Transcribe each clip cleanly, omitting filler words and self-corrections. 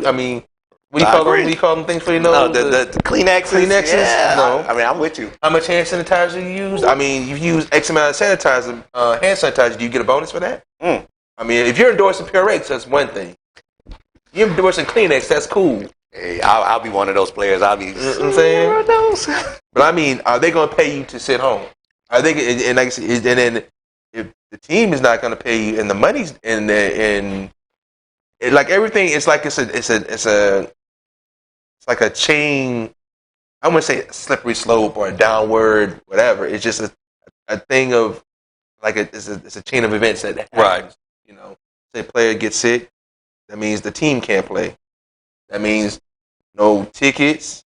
I mean, what do you call them? What do you call them things for your nose? No, the Kleenexes. Kleenexes. Yeah, No. I mean, I'm with you. How much hand sanitizer you use? I mean, you use X amount of sanitizer, hand sanitizer. Do you get a bonus for that? Mm. I mean, if you're endorsing Purex, that's one thing. You're endorsing Kleenex, that's cool. Hey, I'll be one of those players. I'll be. You know what I'm saying? But I mean, are they going to pay you to sit home? Are they? And like I said, and then if the team is not going to pay you, and the money's and like everything, it's like it's like a chain. I wouldn't say a slippery slope or a downward whatever. It's just a thing of like it's a chain of events that happens. Right. You know, say a player gets sick, that means the team can't play. That means no tickets.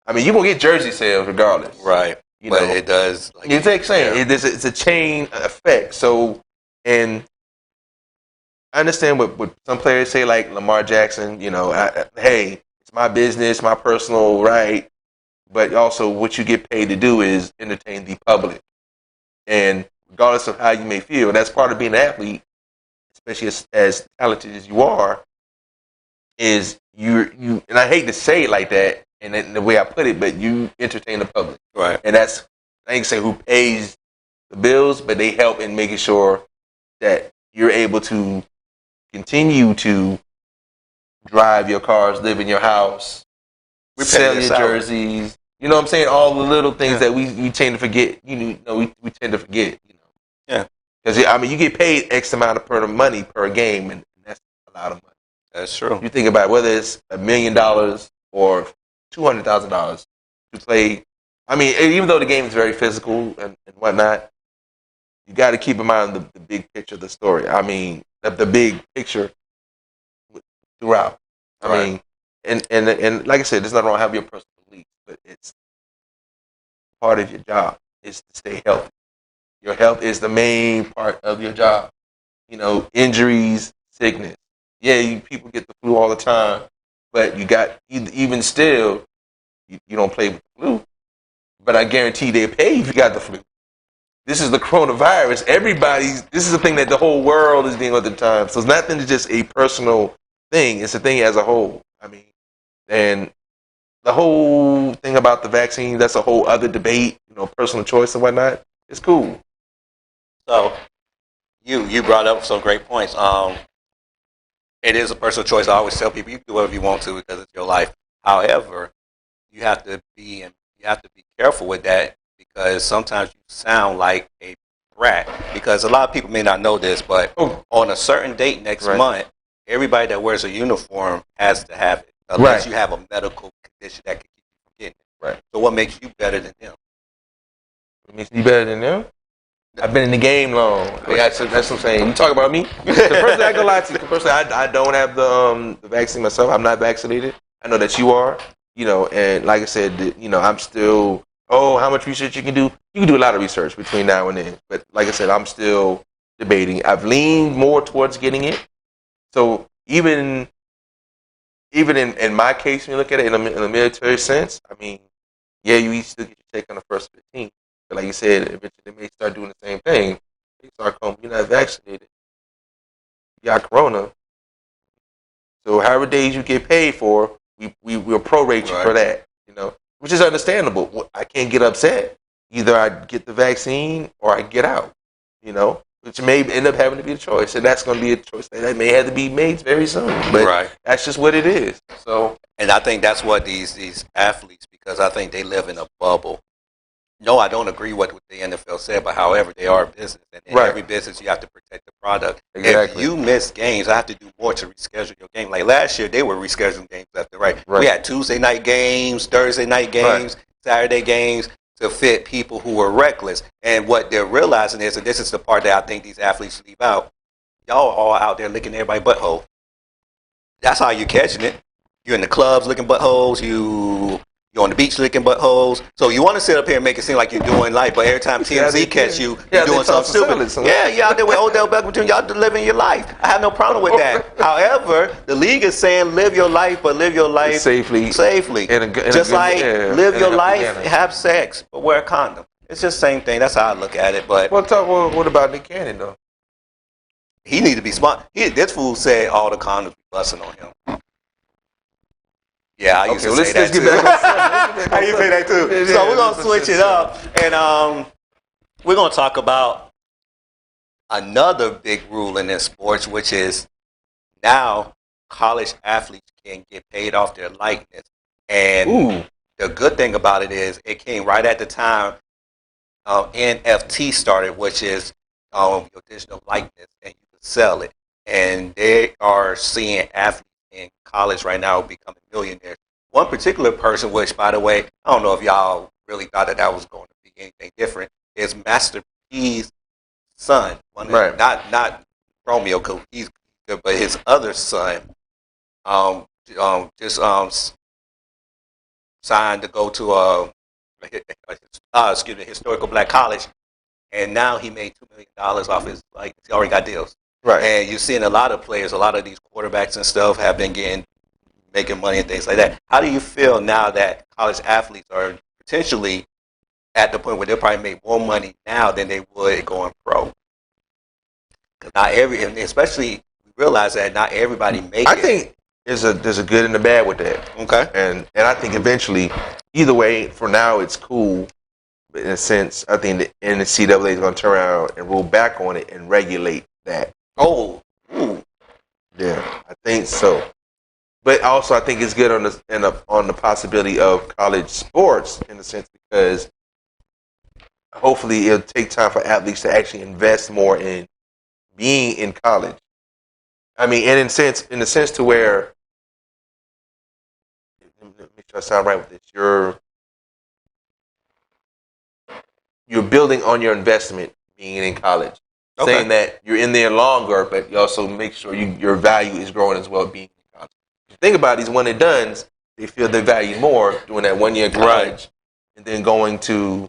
I mean, you won't get jersey sales regardless. Right. But it does. Like, it's like saying it's a chain effect. So, and I understand what some players say, like Lamar Jackson. You know, hey, it's my business, my personal right. But also, what you get paid to do is entertain the public. And regardless of how you may feel, that's part of being an athlete, especially as talented as you are, is you. And I hate to say it like that, and the way I put it, but you entertain the public, right? And that's, I ain't say who pays the bills, but they help in making sure that you're able to continue to drive your cars, live in your house, sell your jerseys. You know what I'm saying? All the little things that we tend to forget. You know, we tend to forget. You know. Yeah. Because I mean, you get paid X amount of money per game, and that's a lot of money. That's true. You think about it, whether it's $1 million or $200,000 to play. I mean, even though the game is very physical and whatnot, you got to keep in mind the big picture of the story. I mean, the big picture throughout. I mean, and like I said, there's nothing wrong with having your personal beliefs, but it's part of your job is to stay healthy. Your health is the main part of your job. You know, injuries, sickness. Yeah, people get the flu all the time, but you got, even still, you don't play with the flu. But I guarantee they pay if you got the flu. This is the coronavirus. This is the thing that the whole world is dealing with at the time. So it's nothing to just a personal thing. It's a thing as a whole. I mean, and the whole thing about the vaccine, that's a whole other debate, you know, personal choice and whatnot. It's cool. So you brought up some great points. It is a personal choice. I always tell people you can do whatever you want to because it's your life. However, you have to be careful with that because sometimes you sound like a brat. Because a lot of people may not know this, but on a certain date next month, everybody that wears a uniform has to have it unless you have a medical condition that can keep you from getting it. Right. So what makes you better than them? What makes me better than them? I've been in the game long. That's what I'm saying. You talk about me? The person I can lie to, I don't have the vaccine myself. I'm not vaccinated. I know that you are. You know, and like I said, you know, I'm still. How much research you can do? You can do a lot of research between now and then. But like I said, I'm still debating. I've leaned more towards getting it. So even in my case, when you look at it in a military sense, I mean, yeah, you still get your check on the first 15. But like you said, eventually they may start doing the same thing. They start calling, you're not vaccinated. You got corona. So however days you get paid for, we'll prorate you for that. You know, which is understandable. I can't get upset. Either I get the vaccine or I get out. You know, which may end up having to be a choice, and that's going to be a choice that may have to be made very soon. But that's just what it is. So, and I think that's what these athletes, because I think they live in a bubble. No, I don't agree with what the NFL said, but however, they are a business. And in every business, you have to protect the product. Exactly. If you miss games, I have to do more to reschedule your game. Like last year, they were rescheduling games left and right. We had Tuesday night games, Thursday night games, Saturday games to fit people who were reckless. And what they're realizing is, and this is the part that I think these athletes leave out, y'all are all out there licking everybody's butthole. That's how you're catching it. You're in the clubs licking buttholes. You're on the beach licking buttholes. So you want to sit up here and make it seem like you're doing life, but every time TMZ catch you, you're doing something stupid. Yeah, you're out there with Odell Beckham Jr. Y'all living your life. I have no problem with that. However, the league is saying live your life, but live your life safely. Just like live your life, have sex, but wear a condom. It's just the same thing. That's how I look at it. But what about Nick Cannon, though? He need to be smart. This fool said all the condoms be busting on him. Yeah, I used to say that too. I used to say that too. So we're gonna switch it up, and we're gonna talk about another big rule in this sports, which is now college athletes can get paid off their likeness. And the good thing about it is it came right at the time NFT started, which is your digital likeness, and you can sell it. And they are seeing athletes in college right now becoming millionaires. One particular person, which, by the way, I don't know if y'all really thought that was going to be anything different, is Master P's son. Right. Not Romeo, because he's good, but his other son just signed to go to a historical black college, and now he made $2 million off his, like, he already got deals. Right. And you're seeing a lot of players, a lot of these quarterbacks and stuff have been making money and things like that. How do you feel now that college athletes are potentially at the point where they'll probably make more money now than they would going pro? Because and especially we realize that not everybody makes it. I think there's a good and a bad with that. Okay. And I think eventually, either way, for now it's cool. But in a sense, I think the NCAA is going to turn around and roll back on it and regulate that. Oh. Yeah, I think so. But also, I think it's good on the possibility of college sports in a sense, because hopefully it'll take time for athletes to actually invest more in being in college. I mean, and in the sense to where, let me try to sound right with this. You're building on your investment being in college. Okay. Saying that you're in there longer, but you also make sure your value is growing as well being in college. If you think about these one and dones, they feel their value more doing that 1 year in college and then going to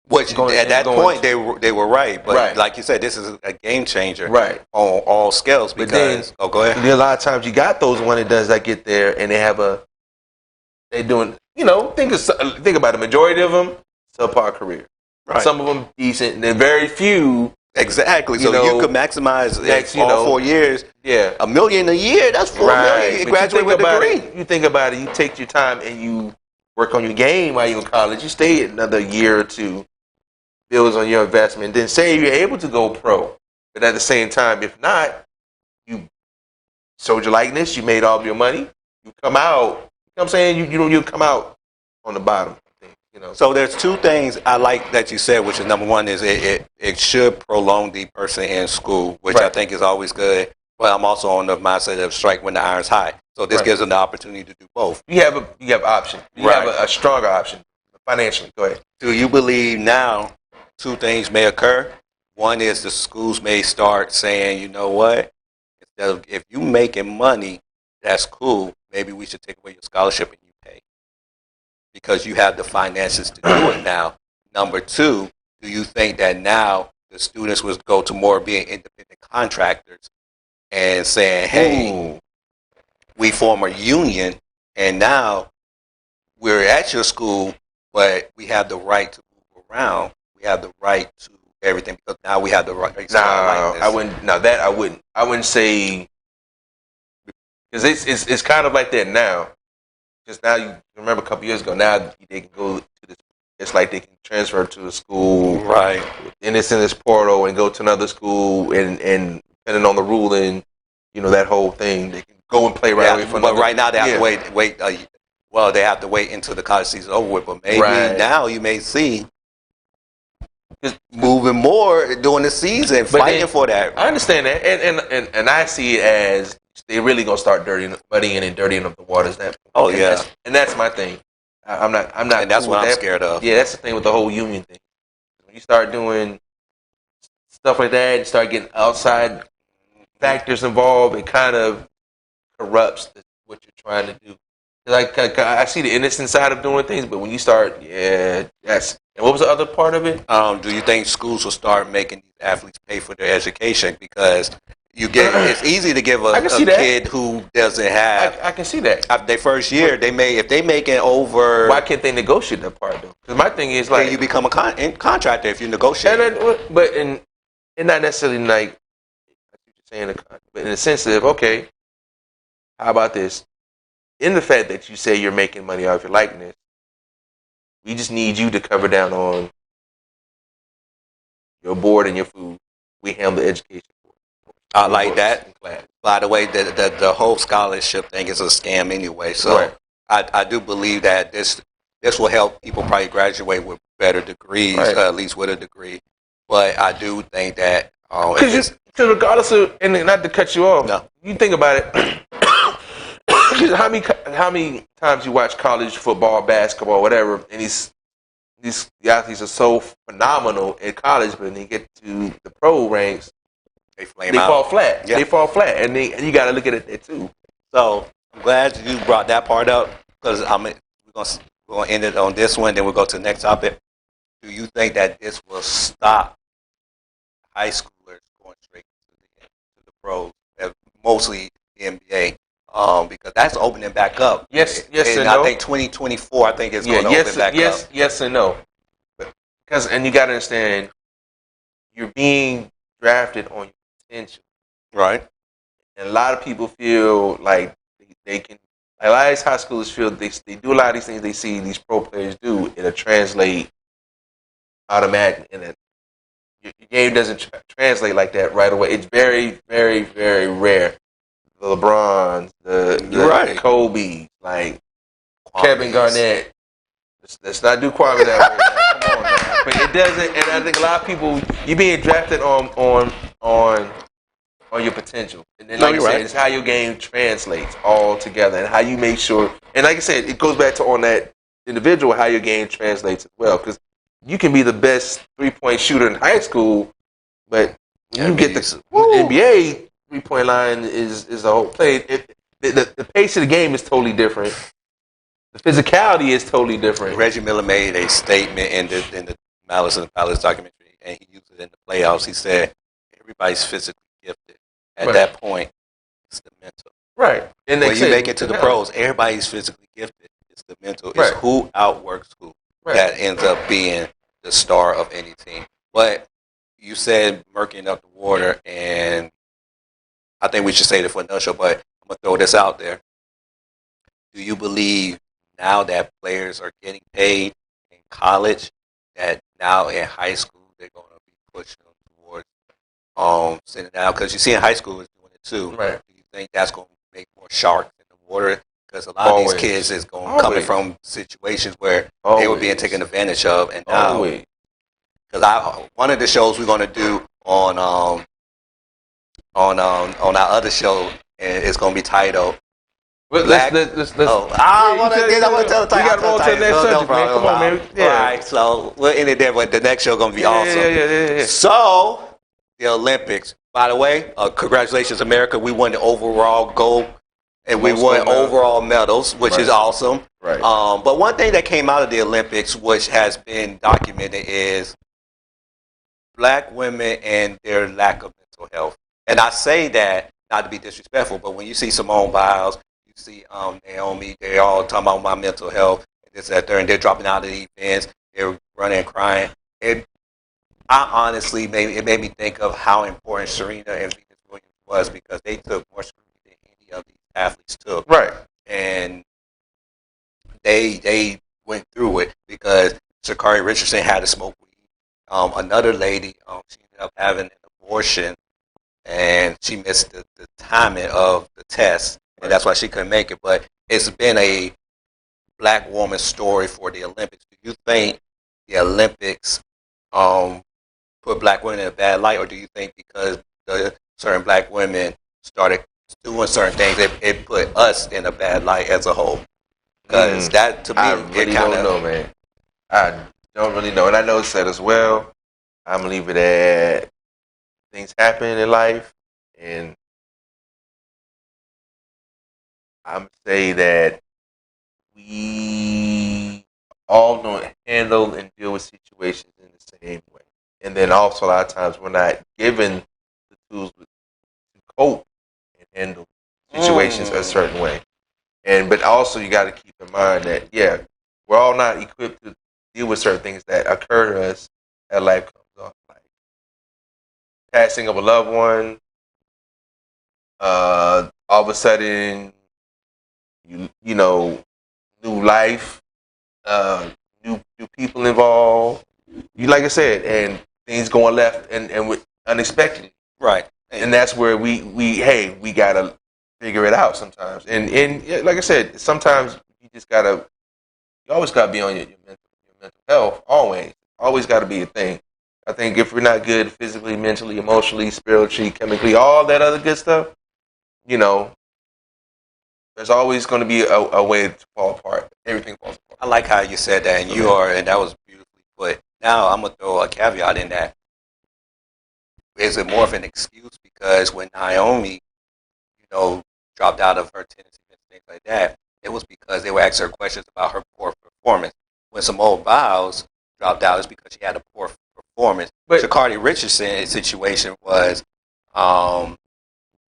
at that point they were right, but like you said, this is a game changer, right, on all scales. Because go ahead. A lot of times you got those one and dones that get there and they're doing, think about the majority of them subpar career. Right. Some of them decent, and then very few. Exactly. So you could maximize all 4 years. Yeah, $1 million a year. That's $4 million. You graduate with a degree. You think about it. You take your time and you work on your game while you're in college. You stay another year or two, builds on your investment. Then say you're able to go pro, but at the same time, if not, you sold your likeness. You made all of your money. You come out. You know what I'm saying? You come out on the bottom. So there's two things I like that you said, which is number one is it should prolong the person in school, which I think is always good. But I'm also on the mindset of strike when the iron's hot. So this gives them the opportunity to do both. You have option. You have a stronger option financially. Go ahead. Do you believe now two things may occur? One is the schools may start saying, you know what, instead of, if you making money, that's cool. Maybe we should take away your scholarship and you pay, because you have the finances to do it now. Number two, do you think that now the students would go to more being independent contractors and saying, hey, we form a union and now we're at your school, but we have the right to move around. We have the right to everything because now we have the right. I wouldn't say, because it's kind of like that now. Because now you remember a couple years ago, now they can go to this. It's like they can transfer to a school, right? And it's in this portal and go to another school, and depending on the ruling, that whole thing, they can go and play right away from. But right now they have to wait. Well, they have to wait until the college season is over with. But maybe now you may see moving more during the season, fighting for that. I understand that, and I see it as they're really gonna start dirtying up the waters. And that's my thing. I'm not. And that's what I'm scared of. Yeah, that's the thing with the whole union thing. When you start doing stuff like that, and start getting outside factors involved, it kind of corrupts what you're trying to do. Like I see the innocent side of doing things, but when you start, that's. And what was the other part of it? Do you think schools will start making these athletes pay for their education because it's easy to give a kid who doesn't have. I can see that. After their first year, if they make it over. Why can't they negotiate that part though? Because my thing is like you become a contractor if you negotiate. And not necessarily like you're saying, but in the sense of how about this? in the fact that you say you're making money off your likeness, we just need you to cover down on your board and your food. We handle the education. I like that. By the way, the whole scholarship thing is a scam anyway. So I do believe that this will help people probably graduate with better degrees, at least with a degree. But I do think that because regardless of, and not to cut you off, you think about it. how many times you watch college football, basketball, whatever, and these athletes are so phenomenal at college, but when they get to the pro ranks, they fall flat. Yeah. They fall flat, and you got to look at it too. So I'm glad you brought that part up because we're gonna end it on this one. Then we'll go to the next topic. Do you think that this will stop high schoolers going straight to the pros, mostly the NBA? Because that's opening back up. Yes, and no. I think 2024. I think it's going to open back up. Yes, and no. And you got to understand, you're being drafted on your potential, right? And a lot of people feel like they can. A lot of these high schoolers feel they do a lot of these things they see these pro players do. It'll translate automatically, and your game doesn't translate like that right away. It's very, very, very rare. The LeBrons, the Kobe, like Kevin Garnett. Let's not do Kwame that way. Come on, man. But it doesn't, and I think a lot of people, you're being drafted on your potential, and then like you said, it's how your game translates all together, and how you make sure. And like I said, it goes back to on that individual how your game translates as well, because you can be the best 3-point shooter in high school, but when you get the NBA. 3-point line is a whole play. The pace of the game is totally different. The physicality is totally different. Reggie Miller made a statement in the Malice in the Palace documentary, and he used it in the playoffs. He said, everybody's physically gifted. At that point, it's the mental. Right. And when you make it to the pros, everybody's physically gifted. It's the mental. It's who outworks who. That ends up being the star of any team. But you said murking up the water, and I think we should say it for another show, but I'm going to throw this out there. Do you believe now that players are getting paid in college, that now in high school they're going to be pushing them towards sending it out? Because you see in high school it's doing it too. Right. Do you think that's going to make more sharks in the water? Because a lot of these kids is coming from situations where they were being taken advantage of. And now, because one of the shows we're going to do on our other show, and it's going to be titled Black. I want to tell the title. You got to roll to the next subject, man. Come on, man. Yeah. All right, so we'll end it there, but the next show is going to be awesome. Yeah. So, the Olympics. By the way, congratulations, America. We won the overall gold, and we won overall medals, which is awesome. Right. But one thing that came out of the Olympics, which has been documented, is black women and their lack of mental health. And I say that not to be disrespectful, but when you see Simone Biles, you see Naomi, they're all talking about my mental health, this, that, there, and they're dropping out of the events, they're running and crying. I honestly, it made me think of how important Serena and Venus Williams was, because they took more scrutiny than any of these athletes took. Right. And they went through it, because Sha'Carri Richardson had to smoke weed. Another lady, she ended up having an abortion, and she missed the timing of the test, and that's why she couldn't make it. But it's been a black woman story for the Olympics. Do you think the Olympics put black women in a bad light, or do you think because the certain black women started doing certain things, it put us in a bad light as a whole? Because that, to me, I really don't know, man. I don't really know, and I know it's said as well. I'm gonna leave it at things happen in life, and I'm gonna say that we all don't handle and deal with situations in the same way, and then also a lot of times we're not given the tools to cope and handle situations a certain way. But also you got to keep in mind that we're all not equipped to deal with certain things that occur to us as life comes on, like passing of a loved one. All of a sudden, you know, new life, new people involved. You like I said, and things going left and with unexpected. Right. And that's where we gotta figure it out sometimes. And like I said, sometimes you always gotta be on your mental health. Always gotta be a thing. I think if we're not good physically, mentally, emotionally, spiritually, chemically, all that other good stuff, you know, there's always going to be a way to fall apart. Everything falls apart. I like how you said that, and and that was beautifully put. Now I'm gonna throw a caveat in that. Is it more of an excuse because when Naomi, dropped out of her tennis and things like that, it was because they were asking her questions about her poor performance. When Simone Biles dropped out, it's because she had a poor performance. But Sha'Carri Richardson's situation was,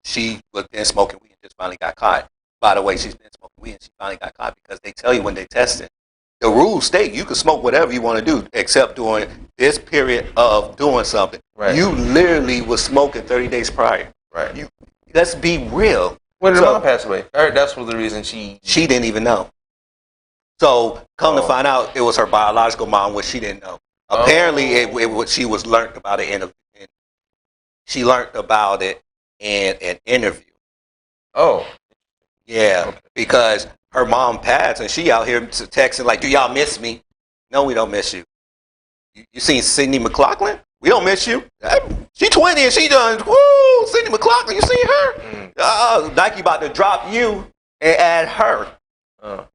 she was been smoking weed and just finally got caught. By the way, she's been smoking weed and she finally got caught because they tell you when they test it. The rules state you can smoke whatever you want to do except during this period of doing something. Right. You literally was smoking 30 days prior. Right. Let's be real. When her mom passed away, that's for the reason she didn't even know. So come to find out, it was her biological mom, which she didn't know. Apparently, she was learned about it she learned about it in an interview. Oh, yeah, okay. Because her mom passed, and she out here texting like, "Do y'all miss me?" No, we don't miss you. You seen Sydney McLaughlin? We don't miss you. She 20 and she done. Woo, Sydney McLaughlin. You seen her? Nike about to drop you and add her. Okay.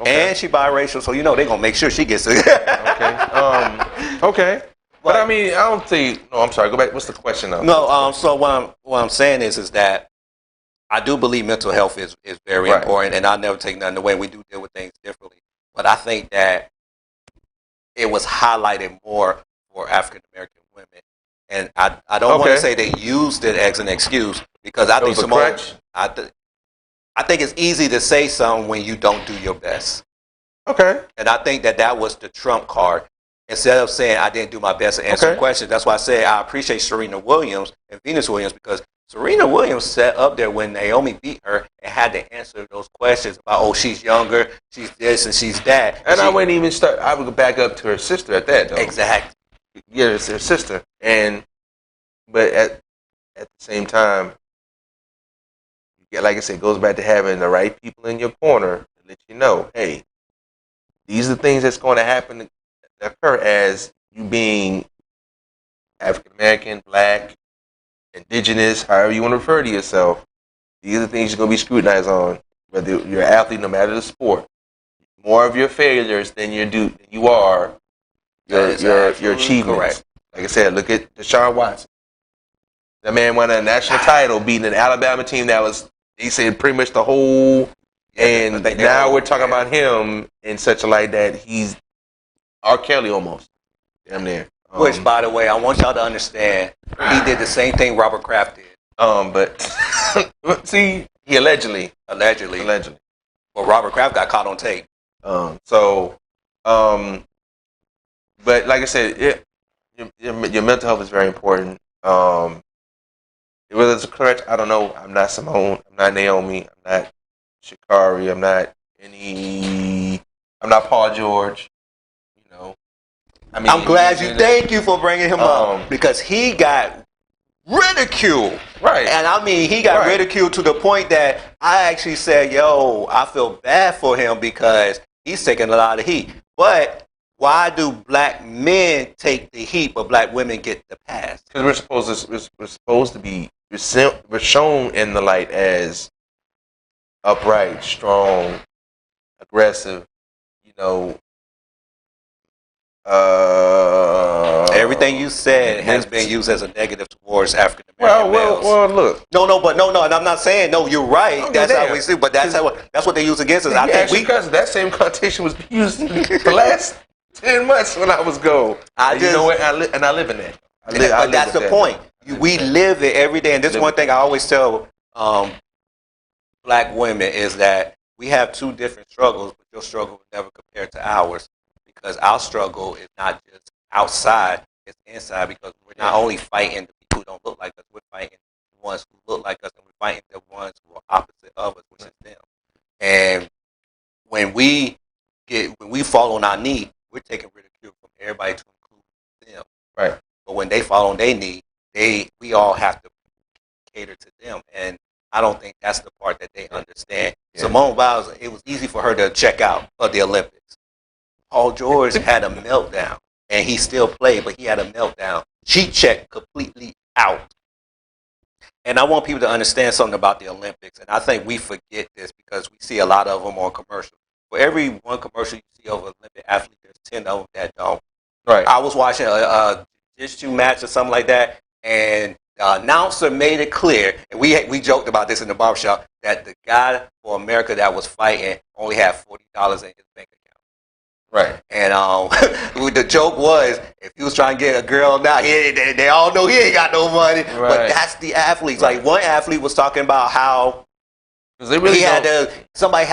And she biracial, so they gonna make sure she gets it. Okay. Okay. But I mean, I don't think. No, I'm sorry. Go back. What's the question now? No. So what I'm saying is that I do believe mental health is very important, and I never take nothing away. We do deal with things differently, but I think that it was highlighted more for African American women, and I don't want to say they used it as an excuse because I think I think it's easy to say something when you don't do your best. Okay. And I think that was the trump card. Instead of saying I didn't do my best to answer questions, that's why I say I appreciate Serena Williams and Venus Williams because Serena Williams sat up there when Naomi beat her and had to answer those questions about, she's younger, she's this and she's that. And I wouldn't even start. I would go back up to her sister at that, though. Exactly. Yeah, it's her sister. But at the same time, like I said, it goes back to having the right people in your corner to let you know, hey, these are the things that's going to happen, occur as you being African American, Black, Indigenous, however you want to refer to yourself. These are the things you're going to be scrutinized on, whether you're an athlete, no matter the sport. More of your failures than you are your achievements. Correct. Like I said, look at Deshaun Watson. That man won a national title, beating an Alabama team that was, he said, pretty much the whole. And now we're talking about him in such a light that he's R. Kelly almost. Damn near. Which, by the way, I want y'all to understand, he did the same thing Robert Kraft did. But see, he allegedly. Well, Robert Kraft got caught on tape. But like I said, your mental health is very important. Whether it's correct, I don't know. I'm not Simone. I'm not Naomi. I'm not Sha'Carri. I'm not Paul George. I mean, I'm glad thank you for bringing him up because he got ridiculed. Right. And I mean, he got ridiculed to the point that I actually said, I feel bad for him because he's taking a lot of heat. But why do black men take the heat but black women get the pass? Because we're supposed to be, we're shown in the light as upright, strong, aggressive, everything you said has been used as a negative towards African American males. Well, look. No, and I'm not saying no. You're right. That's how we see, but that's what they use against us. I think because that same connotation was used the last 10 months when I was gone. I live in that. But that's the point. We live it every day, and this is one thing I always tell black women is that we have two different struggles, but your struggle will never compare to ours. Because our struggle is not just outside, it's inside because we're not only fighting the people who don't look like us, we're fighting the ones who look like us and we're fighting the ones who are opposite of us, which is them. And when we fall on our knee, we're taking ridicule from everybody to include them. Right. But when they fall on their knee, we all have to cater to them. And I don't think that's the part that they understand. Yeah. Simone Biles, it was easy for her to check out of the Olympics. Paul George had a meltdown, and he still played, but he had a meltdown. She checked completely out. And I want people to understand something about the Olympics, and I think we forget this because we see a lot of them on commercials. For every one commercial you see of an Olympic athlete, there's 10 of them that don't. Right. I was watching a jiu-jitsu match or something like that, and the announcer made it clear, and we joked about this in the barbershop, that the guy for America that was fighting only had $40 in his bank account. Right. And the joke was, if he was trying to get a girl now, they all know he ain't got no money. Right. But that's the athletes. Like one athlete was talking about how somebody had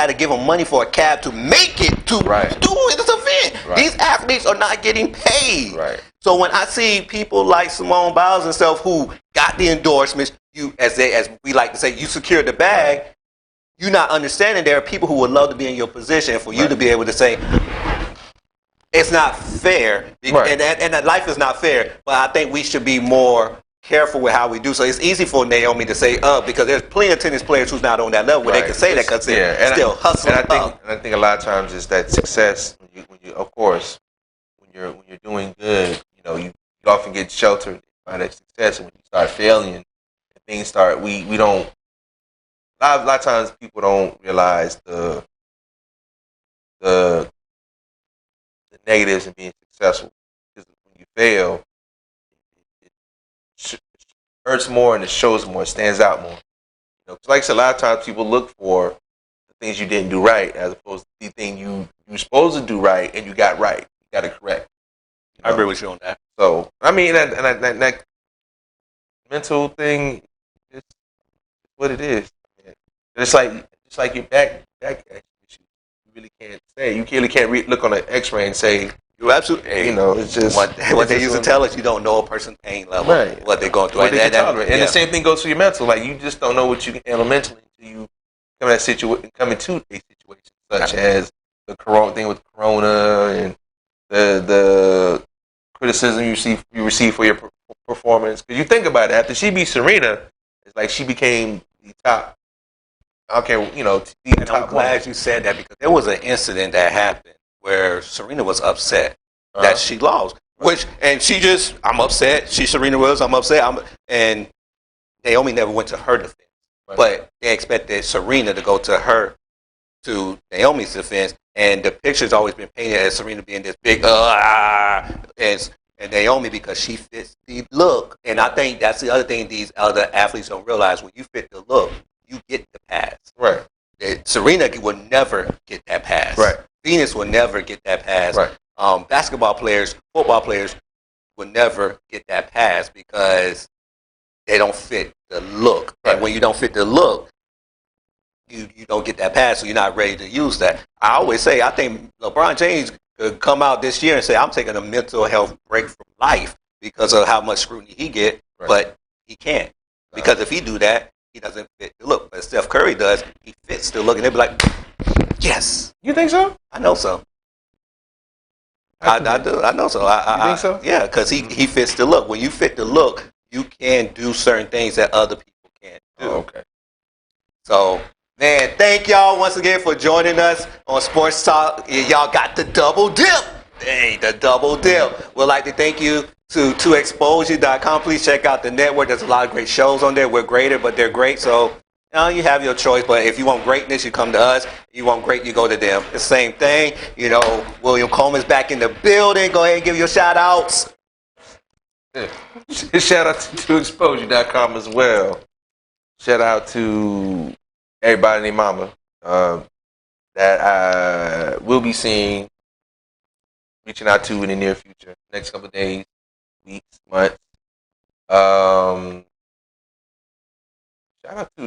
to give him money for a cab to make it to do this event. Right. These athletes are not getting paid. Right. So when I see people like Simone Biles and stuff who got the endorsements, as we like to say, you secured the bag. Right. You're not understanding there are people who would love to be in your position, and for you to be able to say, it's not fair, and life is not fair, but I think we should be more careful with how we do. So it's easy for Naomi to say because there's plenty of tennis players who's not on that level where they can say that because they're still hustling up. And I think a lot of times it's that success, when you of course, when you're doing good, you often get sheltered by that success, and when you start failing, and things start, we don't, a lot of times people don't realize the negatives in being successful, because when you fail, it hurts more and it shows more, it stands out more. Like I said, a lot of times people look for the things you didn't do right as opposed to the thing you were supposed to do right and you got right, you got it correct. I agree with you on that. So I mean, that mental thing is what it is. It's like your back issue. Really can't say. You really can't look on an X-ray and say you absolutely. It's just what they used to tell us. You don't know a person's pain level, what they're going through, what they can tolerate. And the same thing goes for your mental. Like you just don't know what you can handle mentally until you come into a situation such as the corona thing with Corona and the criticism you receive for your performance. Because you think about it, after she beat Serena, it's like she became the top. Okay, and I'm glad you said that because there was an incident that happened where Serena was upset that she lost. And I'm upset. Serena was, I'm upset. And Naomi never went to her defense. Right. But they expected Serena to go to Naomi's defense. And the picture's always been painted as Serena being this big, and Naomi because she fits the look. And I think that's the other thing these other athletes don't realize. When you fit the look, you get the pass. Right. Serena will never get that pass. Right. Venus will never get that pass. Right. Basketball players, football players will never get that pass because they don't fit the look. Right. And when you don't fit the look, you don't get that pass, so you're not ready to use that. I always say, I think LeBron James could come out this year and say, I'm taking a mental health break from life because of how much scrutiny he get, but he can't. Because if he do that, he doesn't fit the look. But Steph Curry does. He fits the look. And they'll be like, yes. You think so? I know so. I do. I know so. You think so? Yeah, because he fits the look. When you fit the look, you can do certain things that other people can't do. Oh, okay. So, man, thank y'all once again for joining us on Sports Talk. Y'all got the double dip. Hey, the double dip. We'd like to thank you to 2xposu.com. Please check out the network. There's a lot of great shows on there. We're greater, but they're great. So, you have your choice. But if you want greatness, you come to us. If you want great, you go to them. It's the same thing. William Coleman's back in the building. Go ahead and give your shout outs. Yeah. Shout out to 2xposu.com as well. Shout out to everybody named Mama that I will be seeing, reaching out to in the near future, next couple of days, weeks, months. Shout out to